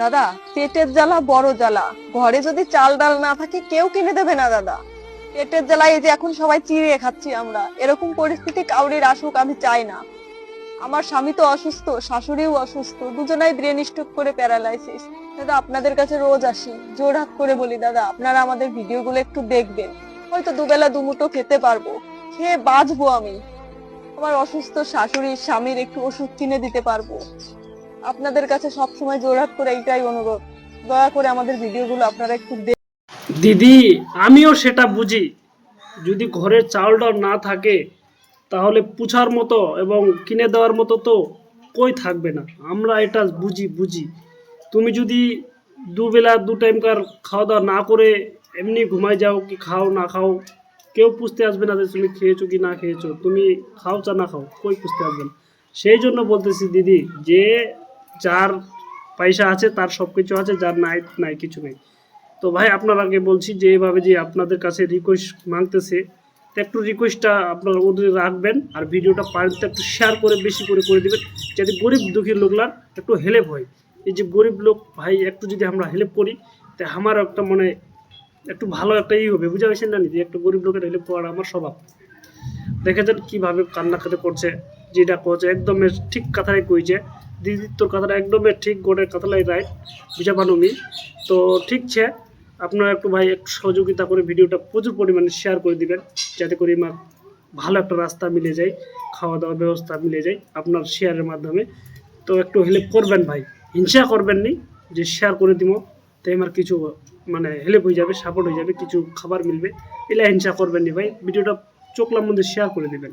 দাদা, পেটের জ্বালা বড় জ্বালা। ঘরে যদি চাল ডাল না থাকে কেউ কিনে দেবে না দাদা। পেটের জ্বালায় এই যে এখন সবাই চিড়িয়ে খাচ্ছি আমরা, এরকম পরিস্থিতি কাউরির আসুক আমি চাই না। আমার স্বামী তো অসুস্থ, শাশুড়িও অসুস্থ, দুজনাই ব্রেন স্ট্রোক করে প্যারালাইসিস। দাদা, আপনাদের কাছে রোজ আসি, জোর হাত করে বলি দাদা আপনারা আমাদের ভিডিওগুলো একটু দেখবেন, হয়তো দুবেলা দুমুঠো খেতে পারবো, খেয়ে বাঁচবো আমি। আমার অসুস্থ শাশুড়ি স্বামীর একটু ওষুধ কিনে দিতে পারবো। আপনাদের কাছে সবসময় জোরহাট করে এইটাই অনুরোধ, দয়া করে আমাদের ভিডিওগুলো আপনারা একটু দিদি, আমিও সেটা বুঝি। যদি ঘরে চাল ডাল না থাকে তাহলে পুছার মতো এবং কিনে দেওয়ার মতো তো কই থাকবে না। আমরা এটা বুঝি। তুমি যদি দুবেলা দু টাইমকার খাওয়া দাওয়া না করে এমনি ঘুমাই যাও, কি খাও না খাও, কেউ পুষতে আসবে না যে তুমি খেয়েছো কি না খেয়েছো। তুমি খাও চা না খাও, কই পুষতে আসবে না। সেই জন্য বলতেছি দিদি, যে যার পয়সা আছে তার সব কিছু আছে, যার নাই নাই কিছু নেই। তো ভাই আপনার আগে বলছি যে এভাবে যে আপনাদের কাছে রিকোয়েস্ট মাংতেছে, তো একটু রিকোয়েস্টটা আপনারা ওদের রাখবেন, আর ভিডিওটা পারেন তো একটু শেয়ার করে বেশি করে দিবেন, যাতে গরিব দুঃখী লোকলার একটু হেল্প হয়। এই যে গরিব লোক ভাই, একটু যদি আমরা হেল্প করি তো আমার একটা মনে একটু ভালো একটা হবে, বুঝা পারছেন না? যে একটু গরিব লোকের হেল্প করা আমার স্বভাব। দেখেছেন কিভাবে কান্না কাতে করছে, যেটা করছে একদম ঠিক কথাটাই কইছে। দিদি তোর কথাটা একদমই ঠিক, গোটের কথাটাই রাইট, বুঝা পানুমি। তো ঠিক আছে, আপনারা একটু ভাই একটু সহযোগিতা করে ভিডিওটা প্রচুর পরিমাণে শেয়ার করে দিবেন, যাতে করে আমার ভালো একটা রাস্তা মিলে যায়, খাওয়া দাওয়ার ব্যবস্থা মিলে যায় আপনার শেয়ারের মাধ্যমে। তো একটু হেল্প করবেন ভাই, হিংসা করবেন নি, যে শেয়ার করে দিব তাই আমার কিছু মানে হেল্প হয়ে যাবে, সাপোর্ট হয়ে যাবে, কিছু খাবার মিলবে, এলা হিংসা করবেন নি ভাই। ভিডিওটা চোখলার মধ্যে শেয়ার করে দিবেন।